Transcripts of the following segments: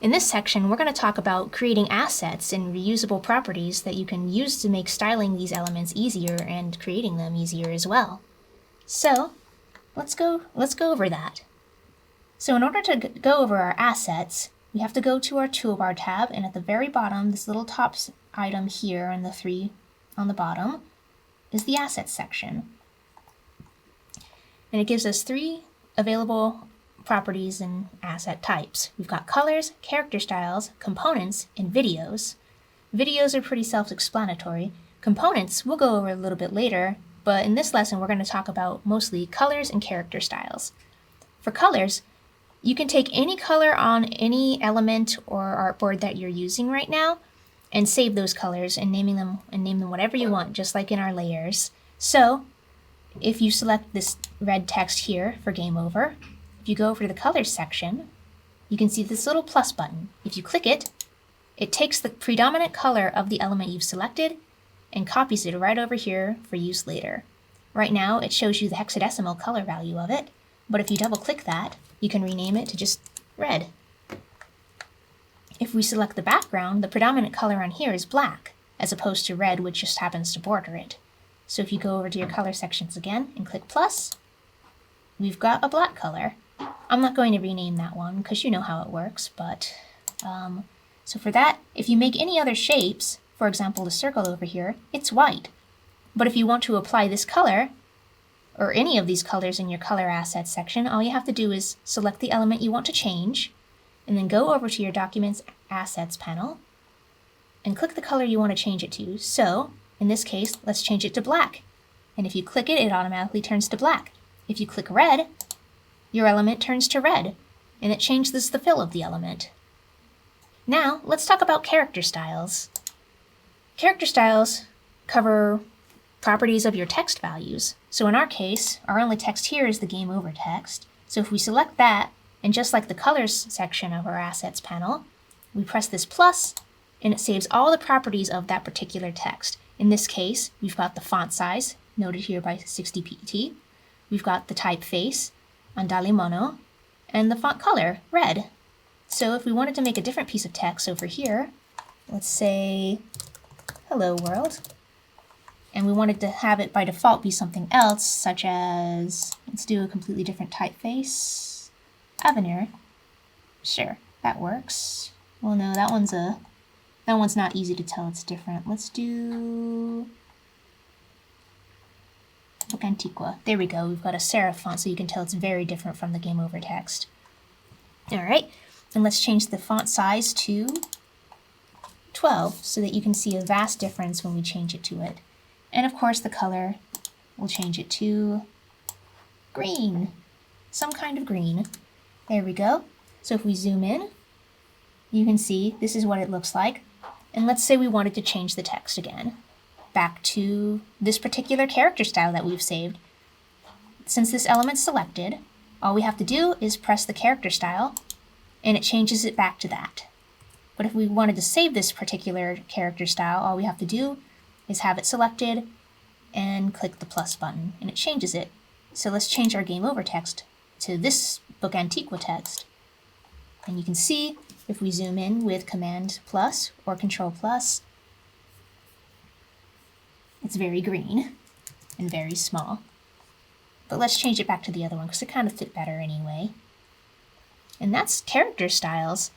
In this section, we're going to talk about creating assets and reusable properties that you can use to make styling these elements easier and creating them easier as well. So let's go over that. So in order to go over our assets, we have to go to our toolbar tab, and at the very bottom, this little top item here and the 3 on the bottom is the assets section. And it gives us 3 available properties and asset types. We've got colors, character styles, components, and videos. Videos are pretty self-explanatory. Components we'll go over a little bit later, but in this lesson we're going to talk about mostly colors and character styles. For colors, you can take any color on any element or artboard that you're using right now and save those colors and name them whatever you want, just like in our layers. So if you select this red text here for game over, if you go over to the colors section, you can see this little plus button. If you click it, it takes the predominant color of the element you've selected and copies it right over here for use later. Right now it shows you the hexadecimal color value of it, but if you double click that, you can rename it to just red. If we select the background, the predominant color on here is black, as opposed to red, which just happens to border it. So if you go over to your color sections again and click plus, we've got a black color. I'm not going to rename that one because you know how it works, but so for that, if you make any other shapes, for example the circle over here, it's white. But if you want to apply this color, or any of these colors in your color assets section, all you have to do is select the element you want to change, and then go over to your Documents Assets panel, and click the color you want to change it to. So, in this case, let's change it to black. And if you click it, it automatically turns to black. If you click red, your element turns to red, and it changes the fill of the element. Now, let's talk about character styles. Character styles cover properties of your text values. So in our case, our only text here is the game over text. So if we select that, and just like the colors section of our assets panel, we press this plus, and it saves all the properties of that particular text. In this case, we've got the font size, noted here by 60 pt. We've got the typeface, Andali Mono, and the font color, red. So if we wanted to make a different piece of text over here, let's say, hello world, and we wanted to have it by default be something else, such as, let's do a completely different typeface, Avenir. Sure, that works. Well, no, that one's not easy to tell it's different. Let's do Book Antiqua. There we go. We've got a serif font, so you can tell it's very different from the game over text. All right, and let's change the font size to 12 so that you can see a vast difference when we change it to it. And of course the color, we'll change it to green, some kind of green. There we go. So if we zoom in, you can see this is what it looks like. And let's say we wanted to change the text again, back to this particular character style that we've saved. Since this element's selected, all we have to do is press the character style, and it changes it back to that. But if we wanted to save this particular character style, all we have to do is have it selected and click the plus button, and it changes it. So let's change our game over text to this Book Antiqua text. And you can see if we zoom in with Command plus or Control plus, it's very green and very small. But let's change it back to the other one because it kind of fit better anyway. And that's character styles.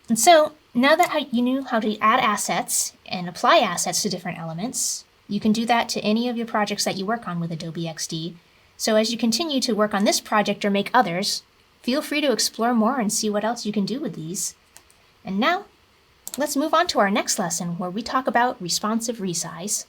And so now that you knew how to add assets and apply assets to different elements, you can do that to any of your projects that you work on with Adobe XD. So as you continue to work on this project or make others, feel free to explore more and see what else you can do with these. And now, let's move on to our next lesson where we talk about responsive resize.